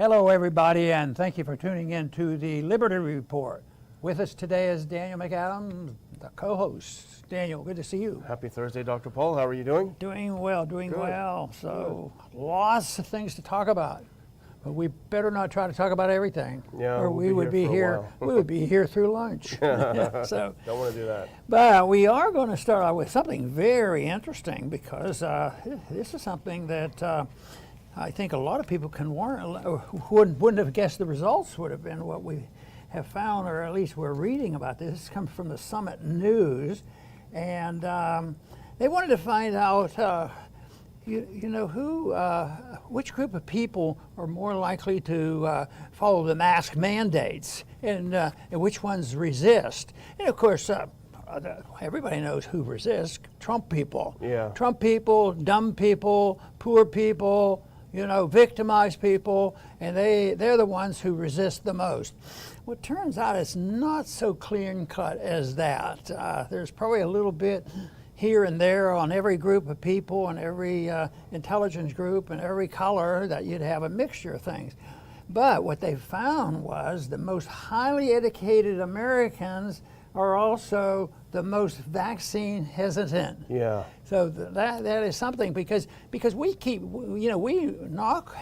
Hello, everybody, and thank you for tuning in to the Liberty Report. With us today is Daniel McAdams, the co-host. Daniel, good to see you. Happy Thursday, Dr. Paul. How are you doing? Doing well. So, lots of things to talk about. But we better not try to talk about everything, Yeah, or we would be here. We would be here through lunch. So, don't want to do that. But we are going to start out with something very interesting because this is something that I think a lot of people who wouldn't have guessed the results would have been what we have found, or at least we're reading about this. This comes from the Summit News, and they wanted to find out. Which group of people are more likely to follow the mask mandates, and which ones resist? And of course, everybody knows who resists: Trump people. Yeah. Trump people, dumb people, poor people, victimized people, and they're the ones who resist the most. Well, it turns out it's not so clear-cut as that. There's probably a little bit here and there on every group of people and every intelligence group and every color that you'd have a mixture of things. But what they found was the most highly educated Americans are also the most vaccine hesitant. Yeah. So that is something because we knock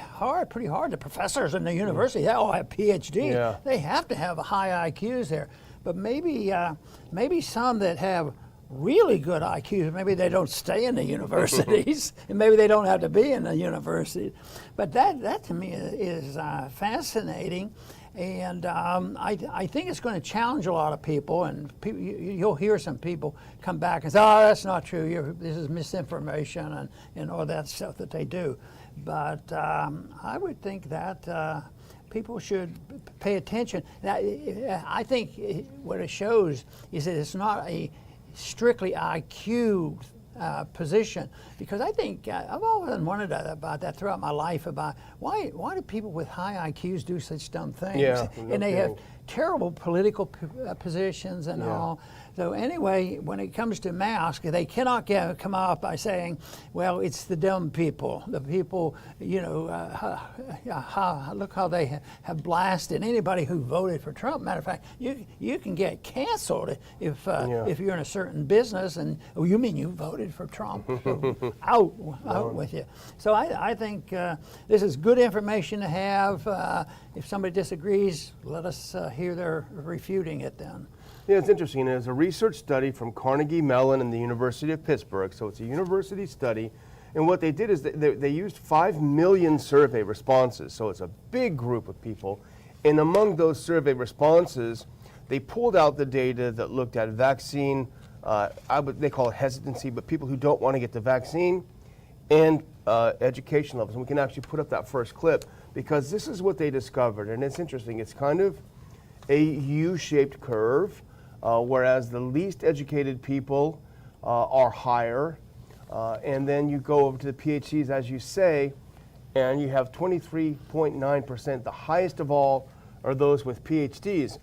pretty hard. The professors in the university, they all have PhDs. Yeah. They have to have high IQs there. But maybe some that have really good IQs, maybe they don't stay in the universities, and maybe they don't have to be in the university. But that to me is fascinating, and I think it's going to challenge a lot of people, and you'll hear some people come back and say, oh, that's not true, this is misinformation, and all that stuff that they do. But I would think that people should pay attention. I think what it shows is that it's not a strictly IQ position, because I think I've often wondered about that throughout my life, about why do people with high IQs do such dumb things? Yeah, and they have terrible political positions and all. So anyway, when it comes to masks, they cannot come out by saying, well, it's the dumb people, the people, look how they have blasted anybody who voted for Trump. Matter of fact, you can get canceled if you're in a certain business and, oh, you mean you voted for Trump? So, out with you. So I think this is good information to have. If somebody disagrees, let us hear their refuting it then. Yeah, it's interesting. There's a research study from Carnegie Mellon and the University of Pittsburgh. So it's a university study. And what they did is they used 5 million survey responses. So it's a big group of people. And among those survey responses, they pulled out the data that looked at vaccine, they call it hesitancy, but people who don't want to get the vaccine, and education levels. And we can actually put up that first clip, because this is what they discovered. And it's interesting. It's kind of a U-shaped curve. Whereas the least educated people are higher. And then you go over to the PhDs, as you say, and you have 23.9%. The highest of all are those with PhDs.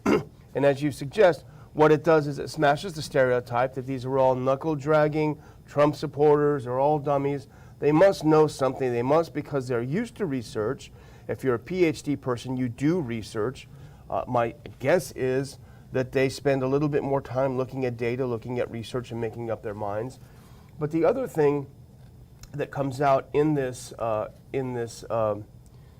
And as you suggest, what it does is it smashes the stereotype that these are all knuckle-dragging Trump supporters, or all dummies. They must know something. They must, because they're used to research. If you're a PhD person, you do research. My guess is that they spend a little bit more time looking at data, looking at research, and making up their minds. But the other thing that comes out in this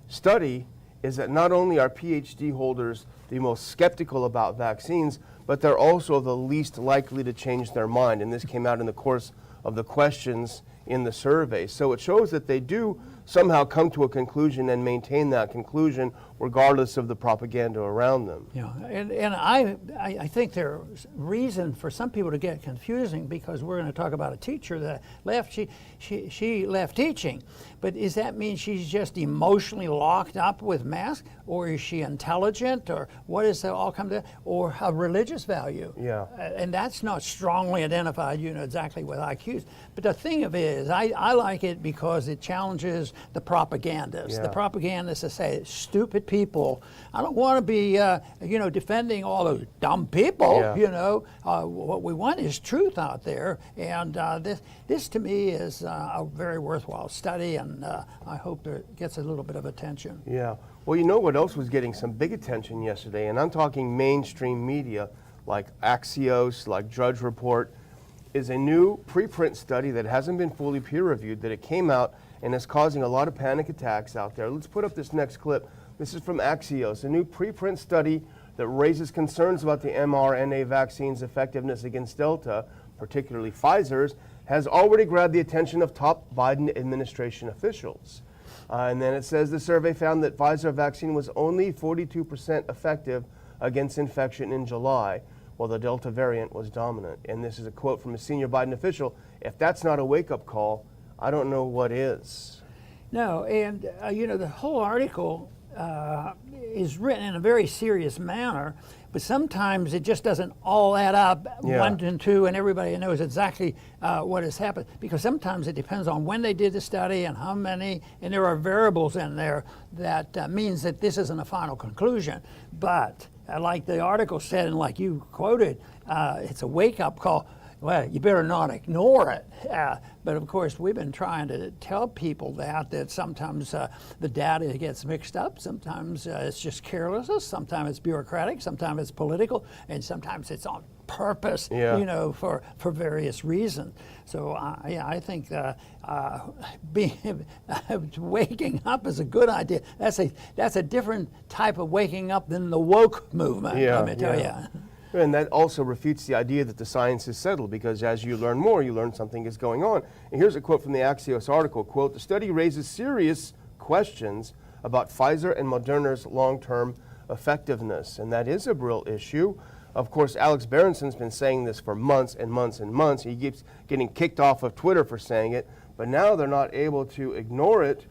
study is that not only are PhD holders the most skeptical about vaccines, but they're also the least likely to change their mind. And this came out in the course of the questions in the survey. So it shows that they do somehow come to a conclusion and maintain that conclusion regardless of the propaganda around them. Yeah, and I think there's reason for some people to get confusing, because we're going to talk about a teacher that left. She left teaching, but does that mean she's just emotionally locked up with masks, or is she intelligent, or what does that all come to, or a religious value? Yeah. And that's not strongly identified, exactly with IQs. But the thing of it is, I like it because it challenges the propagandists. Yeah. The propagandists that say, stupid people. I don't want to be, defending all those dumb people, Yeah. What we want is truth out there. And this to me is a very worthwhile study, and I hope it gets a little bit of attention. Yeah. Well, you know what else was getting some big attention yesterday, and I'm talking mainstream media like Axios, like Drudge Report, is a new preprint study that hasn't been fully peer-reviewed, that it came out and is causing a lot of panic attacks out there. Let's put up this next clip. This is from Axios, a new preprint study that raises concerns about the mRNA vaccine's effectiveness against Delta, particularly Pfizer's, has already grabbed the attention of top Biden administration officials. And then it says the survey found that Pfizer vaccine was only 42% effective against infection in July, while the Delta variant was dominant. And this is a quote from a senior Biden official. If that's not a wake-up call, I don't know what is. No, and the whole article is written in a very serious manner, but sometimes it just doesn't all add up, Yeah. 1 and 2, and everybody knows exactly what has happened, because sometimes it depends on when they did the study and how many, and there are variables in there that means that this isn't a final conclusion. But like the article said, and like you quoted, it's a wake-up call. Well, you better not ignore it. But of course, we've been trying to tell people that sometimes the data gets mixed up. Sometimes it's just carelessness. Sometimes it's bureaucratic. Sometimes it's political. And sometimes it's on purpose, for various reasons. So I think waking up is a good idea. That's a different type of waking up than the woke movement, let me tell you. And that also refutes the idea that the science is settled, because as you learn more, you learn something is going on. And here's a quote from the Axios article, quote, "The study raises serious questions about Pfizer and Moderna's long-term effectiveness." And that is a real issue. Of course, Alex Berenson's been saying this for months and months and months. He keeps getting kicked off of Twitter for saying it, but now they're not able to ignore it.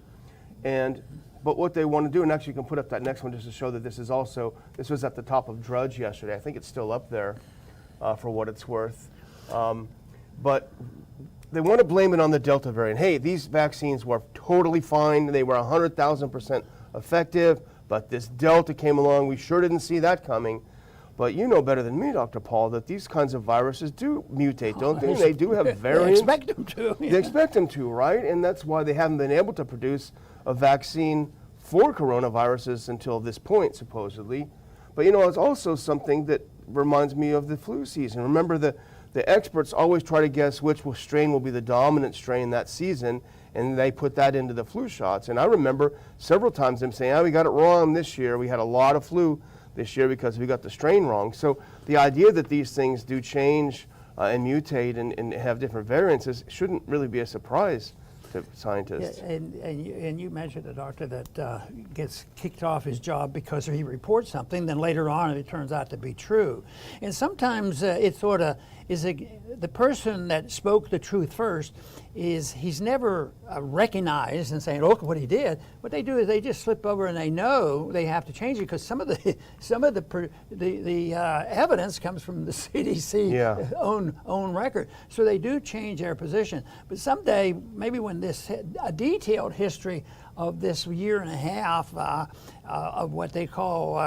But what they want to do, and actually you can put up that next one just to show that this was at the top of Drudge yesterday. I think it's still up there for what it's worth. But they want to blame it on the Delta variant. Hey, these vaccines were totally fine. They were 100,000% effective, but this Delta came along. We sure didn't see that coming. But you know better than me, Dr. Paul, that these kinds of viruses do mutate, don't they? They do have variants. They expect them to. They expect them to, right? And that's why they haven't been able to produce a vaccine for coronaviruses until this point, supposedly. But it's also something that reminds me of the flu season. Remember, the experts always try to guess which strain will be the dominant strain that season, and they put that into the flu shots. And I remember several times them saying, we got it wrong this year. We had a lot of flu this year because we got the strain wrong. So the idea that these things do change and mutate and have different variants shouldn't really be a surprise to scientists. Yeah, and you mentioned a doctor that gets kicked off his job because he reports something, then later on it turns out to be true. And sometimes it sort of is the person that spoke the truth first he's never recognized and saying, look what he did. What they do is they just slip over and they know they have to change it, because some of the evidence comes from the CDC own record. So they do change their position. But someday, maybe when a detailed history of this year and a half of what they call,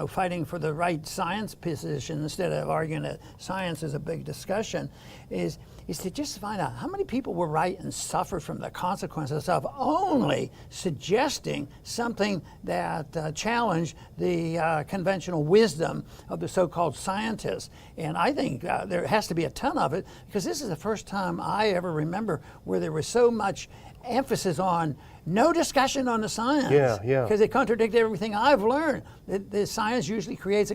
fighting for the right science position instead of arguing that science is a big discussion, is to just find out how many people were right and suffered from the consequences of only suggesting something that challenged the conventional wisdom of the so-called scientists. And I think there has to be a ton of it, because this is the first time I ever remember where there was so much emphasis on no discussion on the science. Because it contradicted everything I've learned. The science usually creates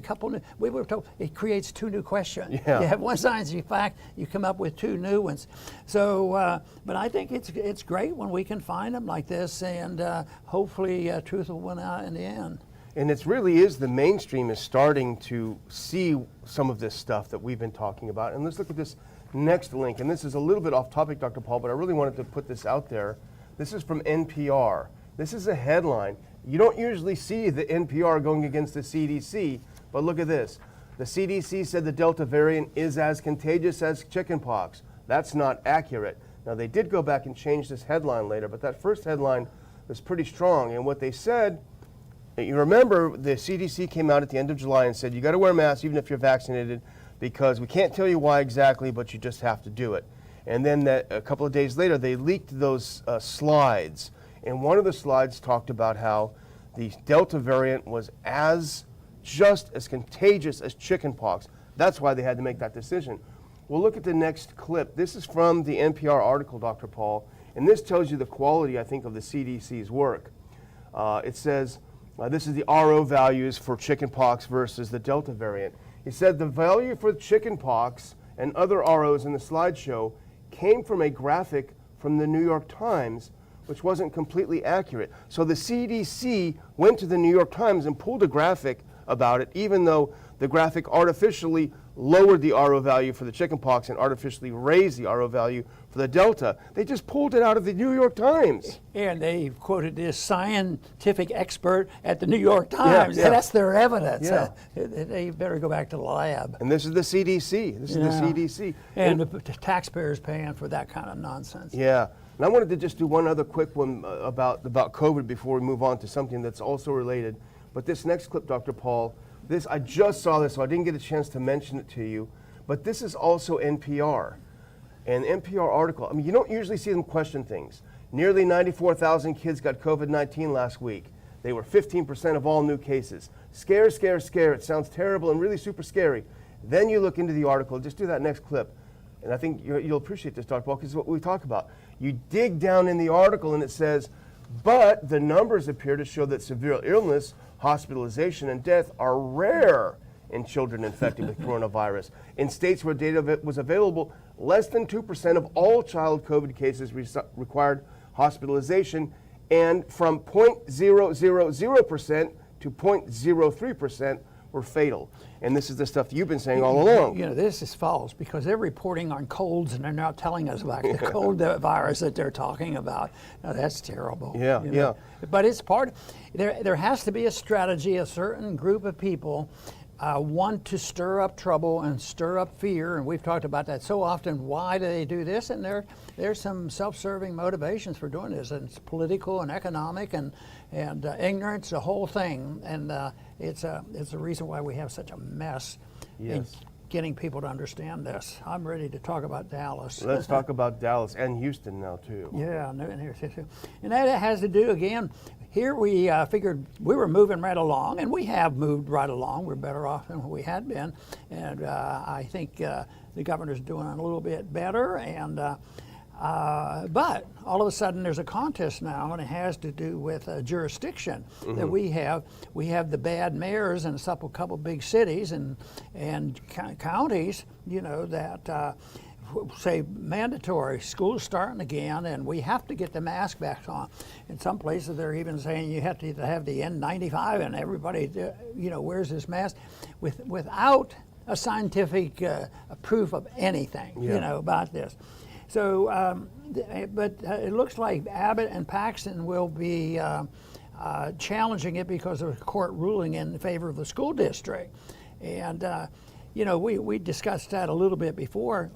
we were told it creates 2 new questions. You have one scientific fact, you come up with 2 new ones. So, but I think it's great when we can find them like this, and hopefully truth will win out in the end. And it really is, the mainstream is starting to see some of this stuff that we've been talking about. And let's look at this next link. And this is a little bit off topic, Dr. Paul, but I really wanted to put this out there. This is from NPR. This is a headline. You don't usually see the NPR going against the CDC, but look at this. The CDC said the Delta variant is as contagious as chickenpox. That's not accurate. Now, they did go back and change this headline later, but that first headline was pretty strong. And what they said, you remember the CDC came out at the end of July and said, you got to wear a mask even if you're vaccinated, because we can't tell you why exactly, but you just have to do it. And then a couple of days later, they leaked those slides. And one of the slides talked about how the Delta variant was just as contagious as chickenpox. That's why they had to make that decision. Well, look at the next clip. This is from the NPR article, Dr. Paul, and this tells you the quality, I think, of the CDC's work. It says, this is the RO values for chickenpox versus the Delta variant. He said the value for chickenpox and other ROs in the slideshow came from a graphic from the New York Times, which wasn't completely accurate. So the CDC went to the New York Times and pulled a graphic about it, even though the graphic artificially lowered the RO value for the chickenpox and artificially raised the RO value for the Delta. They just pulled it out of the New York Times. And they quoted this scientific expert at the New York Times. Yeah. That's their evidence. Yeah. They better go back to the lab. And this is the CDC. This is the CDC. And the taxpayers paying for that kind of nonsense. Yeah. And I wanted to just do one other quick one about COVID before we move on to something that's also related. But this next clip, Dr. Paul, I just saw this, so I didn't get a chance to mention it to you. But this is also NPR. An NPR article. I mean, you don't usually see them question things. Nearly 94,000 kids got COVID-19 last week. They were 15% of all new cases. Scare, scare, scare. It sounds terrible and really super scary. Then you look into the article. Just do that next clip. And I think you'll appreciate this, Dr. Paul, because it's what we talk about. You dig down in the article and it says, but the numbers appear to show that severe illness, hospitalization, and death are rare in children infected with coronavirus. In states where data was available, less than 2% of all child COVID cases required hospitalization, and from 0.000% to 0.03% were fatal. And this is the stuff you've been saying all along. You know, this is false because they're reporting on colds and they're not telling us about the cold virus that they're talking about. Now, that's terrible. Yeah, you know? But it's there has to be a strategy. A certain group of people want to stir up trouble and stir up fear, and we've talked about that so often. Why do they do this? And there's some self-serving motivations for doing this, and it's political and economic and ignorance, the whole thing. And it's a reason why we have such a mess in getting people to understand this. I'm ready to talk about Dallas. Let's talk about Dallas and Houston now too. Yeah, and that has to do again. Here we figured we were moving right along, and we have moved right along. We're better off than we had been, and I think the governor's doing a little bit better. And but all of a sudden, there's a contest now, and it has to do with jurisdiction that we have. We have the bad mayors in a couple big cities and counties, you know, that. Say mandatory, school's starting again, and we have to get the mask back on. In some places, they're even saying you have to have the N95, and everybody, you know, wears this mask without a scientific proof of anything, you know, about this. So, but it looks like Abbott and Paxton will be challenging it because of a court ruling in favor of the school district, and. You know, we discussed that a little bit before.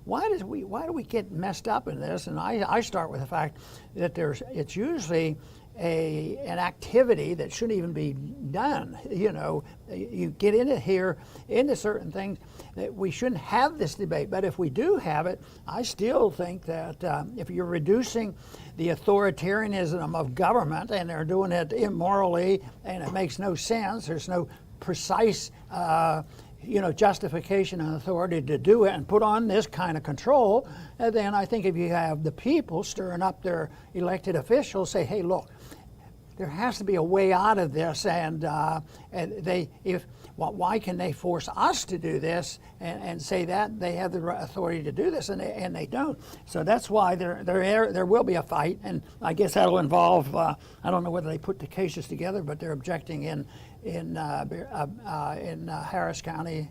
Why do we get messed up in this? And I start with the fact that it's usually an activity that shouldn't even be done. You know, you get into certain things that we shouldn't have this debate. But if we do have it, I still think that if you're reducing the authoritarianism of government and they're doing it immorally and it makes no sense, there's no precise justification and authority to do it and put on this kind of control, and then I think if you have the people stirring up their elected officials, say, hey, look, there has to be a way out of this, and why can they force us to do this and say that they have the authority to do this, and they don't. So that's why there will be a fight, and I guess that'll involve, I don't know whether they put the cases together, but they're objecting in Harris County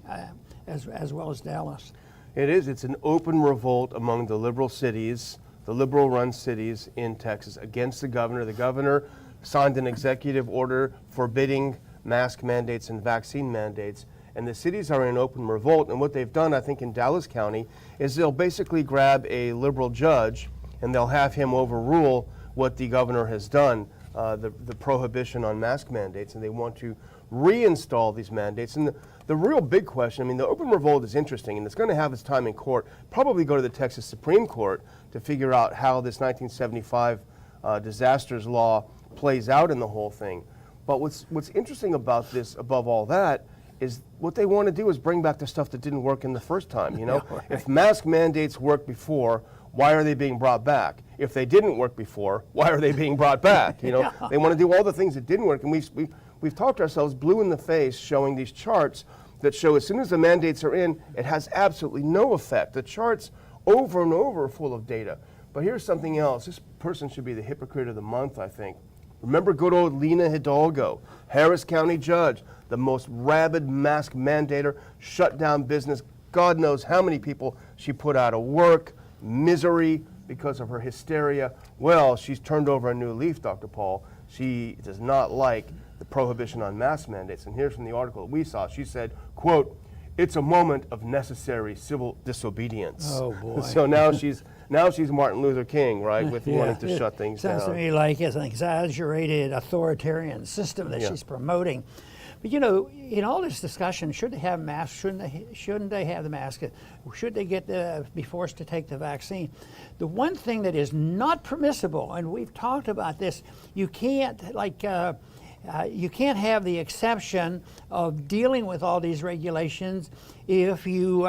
as well as Dallas. It is. It's an open revolt among the liberal cities, the liberal-run cities in Texas against the governor. The governor signed an executive order forbidding mask mandates and vaccine mandates, and the cities are in an open revolt. And what they've done, I think, in Dallas County is they'll basically grab a liberal judge and they'll have him overrule what the governor has done, the prohibition on mask mandates, and they want to reinstall these mandates. And the real big question, I mean, the open revolt is interesting, and it's going to have its time in court, probably go to the Texas Supreme Court to figure out how this 1975 disasters law plays out in the whole thing. But what's interesting about this, above all that, is what they want to do is bring back the stuff that didn't work in the first time. You know, Right. If mask mandates worked before, why are they being brought back? If they didn't work before, why are they being brought back? You know, Yeah. They want to do all the things that didn't work, and we've talked ourselves blue in the face showing these charts that show as soon as the mandates are in, it has absolutely no effect. The charts over and over are full of data. But here's something else. This person should be the hypocrite of the month, I think. Remember good old Lena Hidalgo, Harris County judge, the most rabid mask mandator, shut down business. God knows how many people she put out of work, misery because of her hysteria. Well, she's turned over a new leaf, Dr. Paul. She does not like the prohibition on mask mandates. And here's from the article that we saw. She said, quote, "It's a moment of necessary civil disobedience." Oh, boy. So now she's Martin Luther King, right, with wanting to shut things down. Sounds to me like it's an exaggerated authoritarian system that Yeah. she's promoting. But you know, in all this discussion, should they have masks? Shouldn't they have the mask? Should they be forced to take the vaccine? The one thing that is not permissible, and we've talked about this, you can't you can't have the exception of dealing with all these regulations if you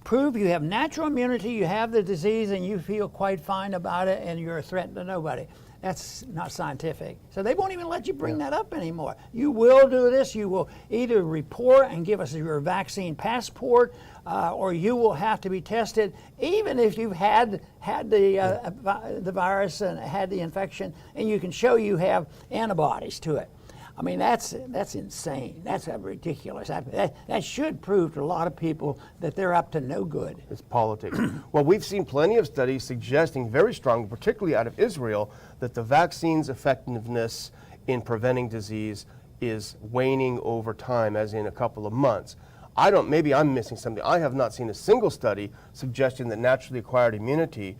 prove you have natural immunity, you have the disease, and you feel quite fine about it, and you're a threat to nobody. That's not scientific. So they won't even let you bring that up anymore. You will do this. You will either report and give us your vaccine passport, or you will have to be tested, even if you've had the virus and had the infection, and you can show you have antibodies to it. I mean, that's insane. That's ridiculous. That should prove to a lot of people that they're up to no good. It's politics. Well, we've seen plenty of studies suggesting very strongly, particularly out of Israel, that the vaccine's effectiveness in preventing disease is waning over time, as in a couple of months. Maybe I'm missing something. I have not seen a single study suggesting that naturally acquired immunity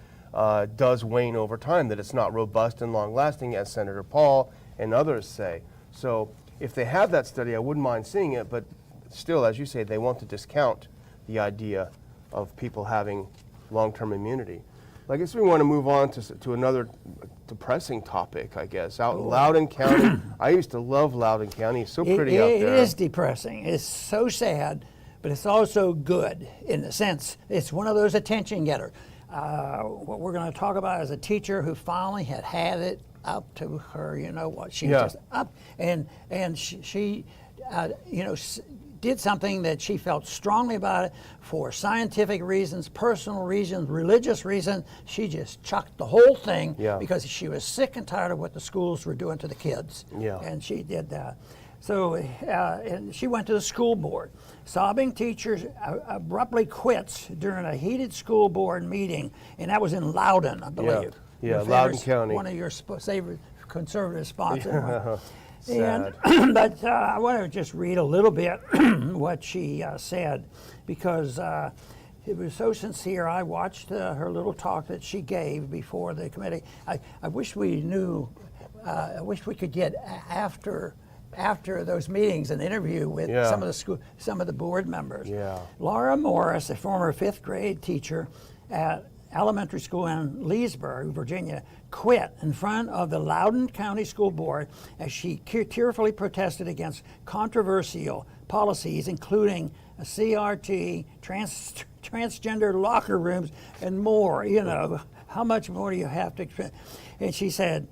does wane over time, that it's not robust and long-lasting, as Senator Paul and others say. So if they have that study, I wouldn't mind seeing it, but still, as you say, they want to discount the idea of people having long-term immunity. I guess we want to move on to another depressing topic, I guess. Out in Loudoun County, I used to love Loudoun County. It's so pretty out there. It is depressing. It's so sad, but it's also good in the sense it's one of those attention getters. What we're going to talk about is a teacher who finally had it up to her, you know what, she was just up, and she did something that she felt strongly about it for scientific reasons, personal reasons, religious reasons. She just chucked the whole thing because she was sick and tired of what the schools were doing to the kids, and she did that. So and she went to the school board. Sobbing teacher abruptly quits during a heated school board meeting, and that was in Loudoun, I believe. Yeah, Loudoun County. One of your favorite conservative sponsors. Sad. But I want to just read a little bit what she said, because it was so sincere. I watched her little talk that she gave before the committee. I wish we knew, I wish we could get after those meetings an interview with some of the board members. Yeah. Laura Morris, a former 5th grade teacher at elementary school in Leesburg, Virginia, quit in front of the Loudoun County School Board as she tearfully protested against controversial policies, including a CRT, transgender locker rooms, and more. You know, how much more do you have to expect? And she said,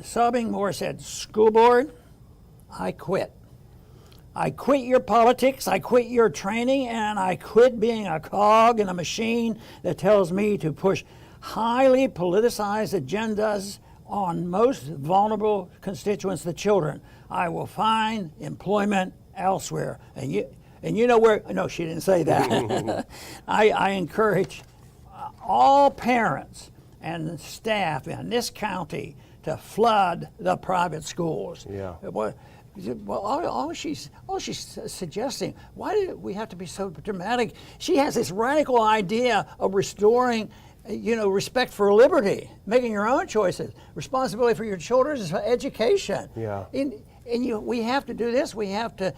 sobbing Moore said, "School board, I quit. I quit your politics, I quit your training, and I quit being a cog in a machine that tells me to push highly politicized agendas on most vulnerable constituents, the children. I will find employment elsewhere." And you know where, no, she didn't say that. I encourage all parents and staff in this county to flood the private schools. Yeah. Well, all she's suggesting, why do we have to be so dramatic? She has this radical idea of restoring respect for liberty, making your own choices, responsibility for your children's education. Yeah. We have to do this. We have to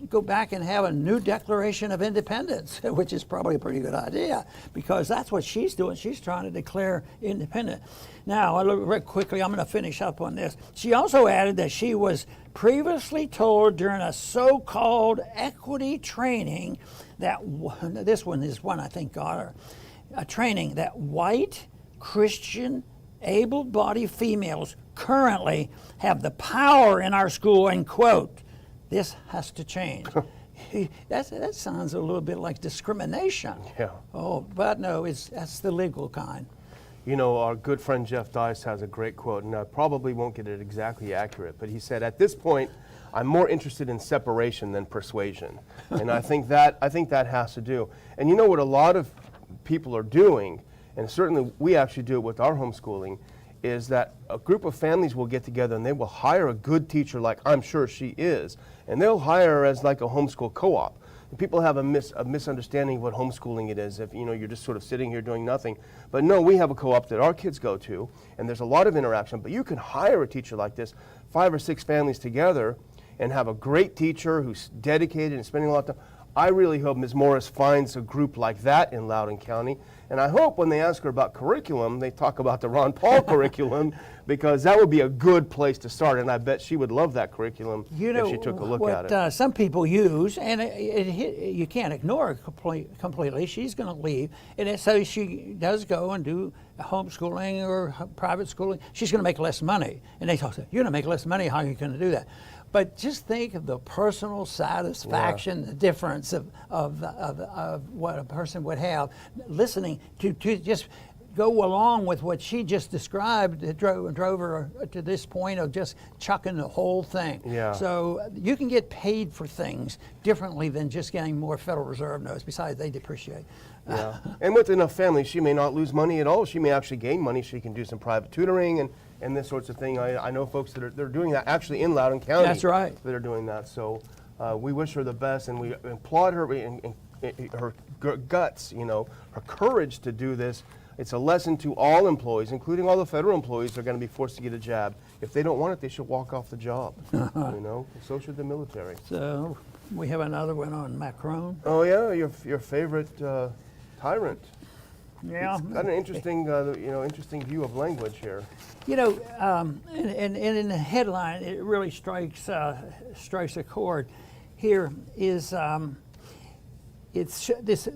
go back and have a new Declaration of Independence, which is probably a pretty good idea, because that's what she's doing. She's trying to declare independent. Now, very quickly, I'm going to finish up on this. She also added that she was previously told during a so-called equity training that this one is one I think got her. A training that white, Christian, able-bodied females currently have the power in our school, and quote, this has to change. That sounds a little bit like discrimination. Yeah. Oh, but no, that's the legal kind. Our good friend Jeff Dice has a great quote, and I probably won't get it exactly accurate, but he said, at this point, I'm more interested in separation than persuasion. And I think that has to do. And you know what a lot of people are doing, and certainly we actually do it with our homeschooling, is that a group of families will get together and they will hire a good teacher, like I'm sure she is, and they'll hire her as like a homeschool co-op. And people have a misunderstanding of what homeschooling it is, if you're just sort of sitting here doing nothing. But no, we have a co-op that our kids go to, and there's a lot of interaction, but you can hire a teacher like this, 5 or 6 families together, and have a great teacher who's dedicated and spending a lot of time. I really hope Ms. Morris finds a group like that in Loudoun County. And I hope when they ask her about curriculum, they talk about the Ron Paul curriculum, because that would be a good place to start. And I bet she would love that curriculum if she took a look at it. Some people use, and you can't ignore it completely. She's going to leave. And so she does go and do homeschooling or private schooling. She's going to make less money. And they talk, you're going to make less money. How are you going to do that? But just think of the personal satisfaction, the difference of what a person would have listening to just go along with what she just described that drove her to this point of just chucking the whole thing. Yeah. So you can get paid for things differently than just getting more Federal Reserve notes. Besides, they depreciate. Yeah. And with enough families, she may not lose money at all. She may actually gain money. She can do some private tutoring and this sorts of thing. I know folks that are doing that actually in Loudoun County. That's right. That are doing that. So we wish her the best, and we applaud her in her guts, her courage to do this. It's a lesson to all employees, including all the federal employees that are going to be forced to get a jab. If they don't want it, they should walk off the job. So should the military. So we have another one on Macron. Oh yeah, your favorite tyrant. Yeah, it's got an interesting, interesting view of language here. And in the headline, it really strikes a chord. Here is it's this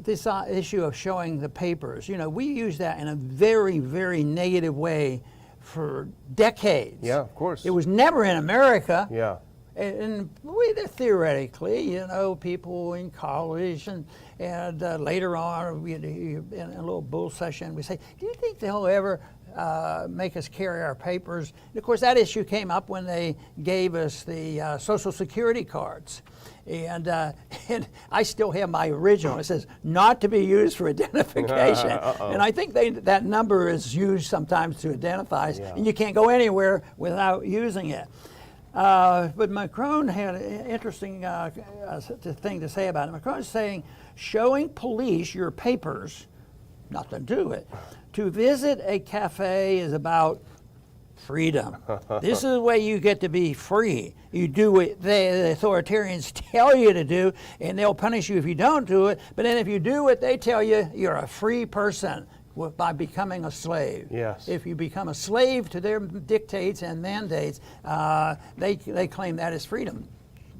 issue of showing the papers. We use that in a very, very negative way for decades. Yeah, of course. It was never in America. Yeah. And theoretically, people in college and later on in a little bull session, we say, do you think they'll ever make us carry our papers? And of course, that issue came up when they gave us the Social Security cards. And I still have my original. It says, not to be used for identification. And I think that number is used sometimes to identify us, and you can't go anywhere without using it. But Macron had an interesting thing to say about it. Macron is saying, showing police your papers, nothing to it, to visit a cafe is about freedom. This is the way you get to be free. You do what the authoritarians tell you to do, and they'll punish you if you don't do it. But then if you do what they tell you, you're a free person by becoming a slave. Yes. If you become a slave to their dictates and mandates, they claim that is freedom.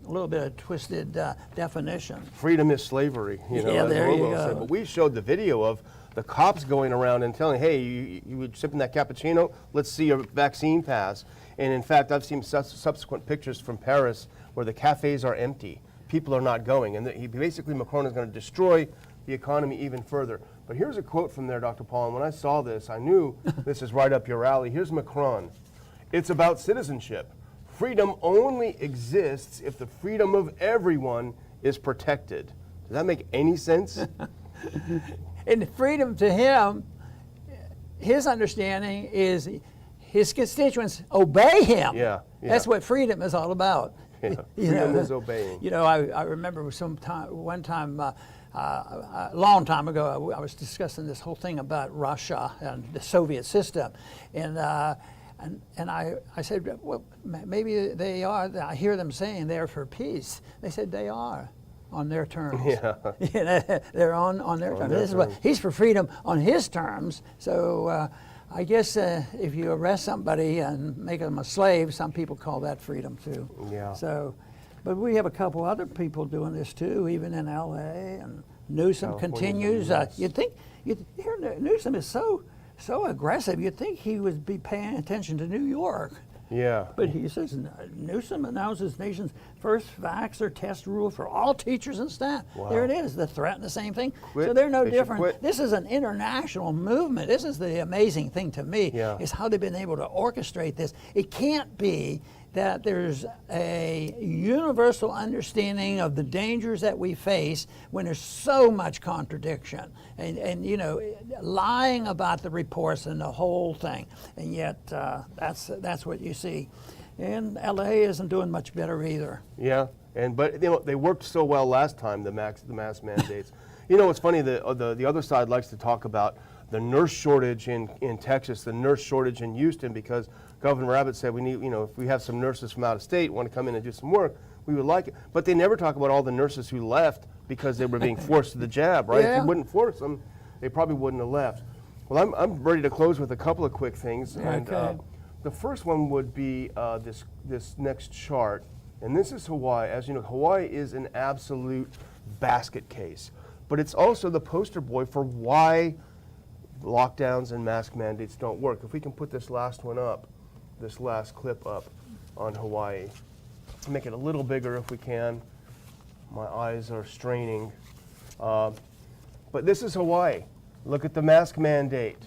A little bit of twisted definition. Freedom is slavery, as there you Lobo go. said. But we showed the video of the cops going around and telling, hey, you were sipping that cappuccino? Let's see your vaccine pass. And in fact, I've seen subsequent pictures from Paris where the cafes are empty. People are not going. And basically, Macron is going to destroy the economy even further. But here's a quote from there, Dr. Paul, and when I saw this, I knew this is right up your alley. Here's Macron. It's about citizenship. Freedom only exists if the freedom of everyone is protected. Does that make any sense? And freedom to him, his understanding is his constituents obey him. Yeah. That's what freedom is all about. Yeah. Freedom is obeying. I remember one time a long time ago, I was discussing this whole thing about Russia and the Soviet system, and I said, well, maybe they are. I hear them saying they're for peace. They said they are on their terms. Yeah. They're on their terms. This is what he's for freedom on his terms. So I guess if you arrest somebody and make them a slave, some people call that freedom too. Yeah. So. But we have a couple other people doing this too, even in L.A. and Newsom continues. You'd think Newsom is so aggressive. You'd think he would be paying attention to New York. Yeah. But he says Newsom announces nation's first vaxxer test rule for all teachers and staff. Wow. There it is. The threat, the same thing. Quit. So they're no They should different. quit. This is an international movement. This is the amazing thing to me, is how they've been able to orchestrate this. It can't be that there's a universal understanding of the dangers that we face when there's so much contradiction and you know, lying about the reports and the whole thing, and yet that's what you see. And LA isn't doing much better either. Yeah, but you know, they worked so well last time, the mask mandates. You know, it's funny, the other side likes to talk about the nurse shortage in Texas, the nurse shortage in Houston, because Governor Abbott said we need, you know, if we have some nurses from out of state want to come in and do some work, we would like it. But they never talk about all the nurses who left because they were being forced to the jab, right? Yeah. If you wouldn't force them, they probably wouldn't have left. Well, I'm ready to close with a couple of quick things. And Okay. the first one would be this next chart. And this is Hawaii. As you know, Hawaii is an absolute basket case. But it's also the poster boy for why lockdowns and mask mandates don't work. If we can put this last one up, this last clip up on Hawaii. Make it a little bigger if we can. My eyes are straining. But this is Hawaii. Look at the mask mandate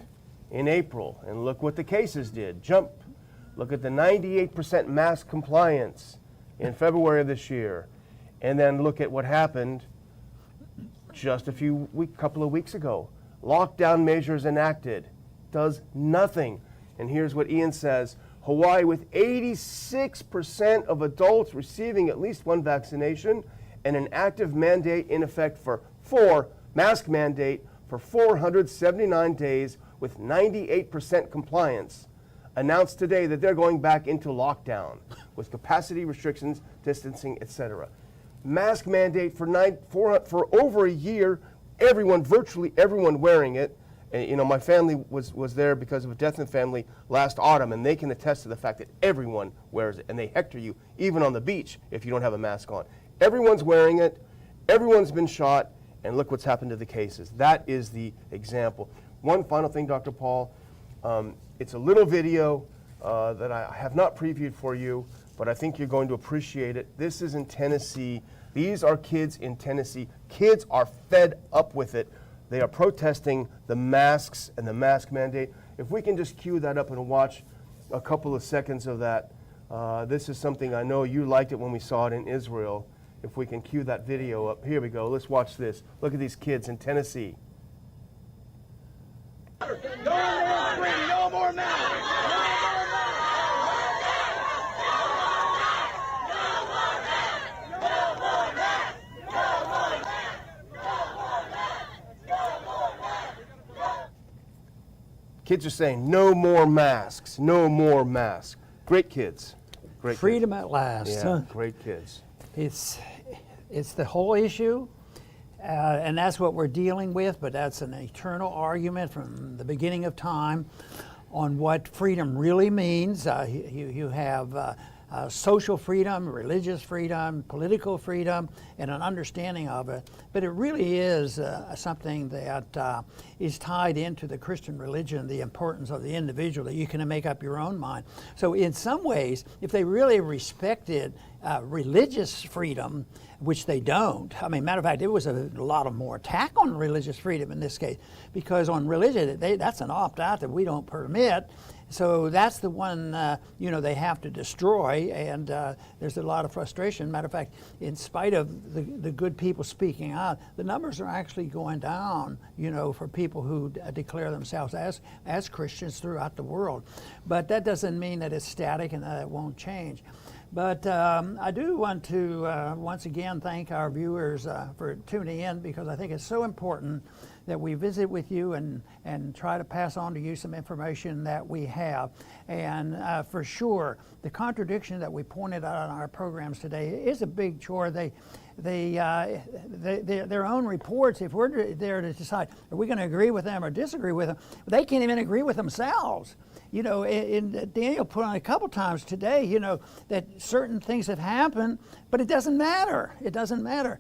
in April, and look what the cases did. Jump. Look at the 98% mask compliance in February of this year. And then look at what happened just couple of weeks ago. Lockdown measures enacted. Does nothing. And here's what Ian says. Hawaii, with 86% of adults receiving at least one vaccination and an active mandate in effect mask mandate for 479 days with 98% compliance, announced today that they're going back into lockdown with capacity restrictions, distancing, etc. Mask mandate for over a year, virtually everyone wearing it. And, you know, my family was there because of a death in the family last autumn, and they can attest to the fact that everyone wears it, and they hector you even on the beach if you don't have a mask on. Everyone's wearing it, everyone's been shot, and look what's happened to the cases. That is the example. One final thing, Dr. Paul, it's a little video that I have not previewed for you, but I think you're going to appreciate it. This is in Tennessee. These are kids in Tennessee. Kids are fed up with it. They are protesting the masks and the mask mandate. If we can just cue that up and watch a couple of seconds of that. This is something I know you liked it when we saw it in Israel. If we can cue that video up. Here we go. Let's watch this. Look at these kids in Tennessee. No more free, no more masks. Kids are saying, no more masks, no more masks. Great kids. Great Freedom kids. at last. Yeah, Huh? great kids. It's the whole issue, and that's what we're dealing with, but that's an eternal argument from the beginning of time on what freedom really means. You have social freedom, religious freedom, political freedom, and an understanding of it. But it really is something that is tied into the Christian religion, the importance of the individual, that you can make up your own mind. So in some ways, if they really respected religious freedom, which they don't. I mean, matter of fact, there was a lot of more attack on religious freedom in this case, because on religion, that's an opt-out that we don't permit. So that's the one, they have to destroy, and there's a lot of frustration. Matter of fact, in spite of the good people speaking out, the numbers are actually going down, for people who declare themselves as Christians throughout the world. But that doesn't mean that it's static and that it won't change. But I do want to once again thank our viewers for tuning in, because I think it's so important that we visit with you and try to pass on to you some information that we have. And for sure, the contradiction that we pointed out on our programs today is a big chore. Their own reports, if we're there to decide, are we going to agree with them or disagree with them, they can't even agree with themselves. You know, Daniel put on a couple times today, you know, that certain things have happened, but it doesn't matter. It doesn't matter.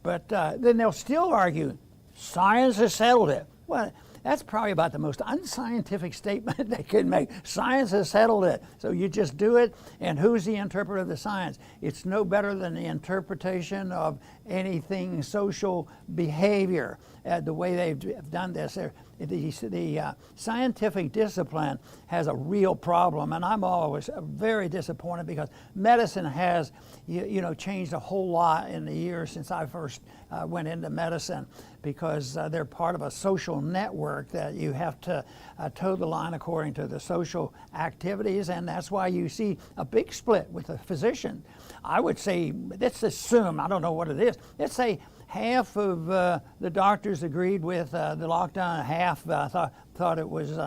But then they'll still argue, science has settled it. Well, that's probably about the most unscientific statement they can make. Science has settled it. So you just do it, and who's the interpreter of the science? It's no better than the interpretation of anything social behavior, the way they've done this. The scientific discipline has a real problem, and I'm always very disappointed, because medicine has changed a whole lot in the years since I first went into medicine, because they're part of a social network that you have to toe the line according to the social activities, and that's why you see a big split with the physician. I would say, let's assume, I don't know what it is, let's say half of the doctors agreed with the lockdown, half thought it was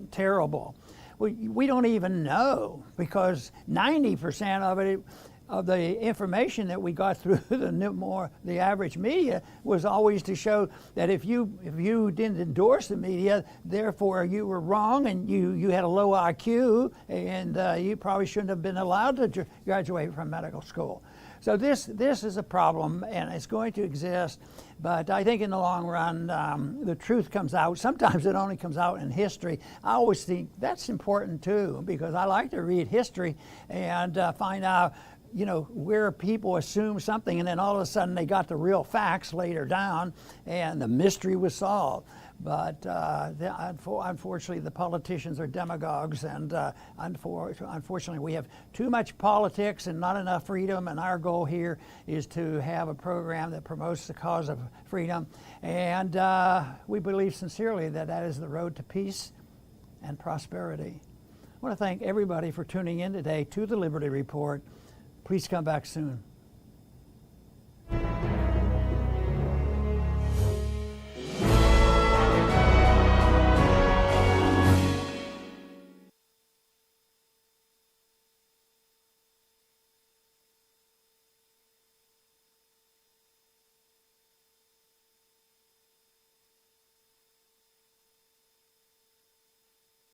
terrible. We don't even know, because 90% of the information that we got through the average media was always to show that if you didn't endorse the media, therefore you were wrong, and you had a low IQ, and you probably shouldn't have been allowed to graduate from medical school. So this is a problem, and it's going to exist. But I think in the long run, the truth comes out. Sometimes it only comes out in history. I always think that's important too, because I like to read history and find out, where people assume something, and then all of a sudden they got the real facts later down, and the mystery was solved. But unfortunately, the politicians are demagogues, and unfortunately, we have too much politics and not enough freedom. And our goal here is to have a program that promotes the cause of freedom. And we believe sincerely that that is the road to peace and prosperity. I want to thank everybody for tuning in today to the Liberty Report. Please come back soon.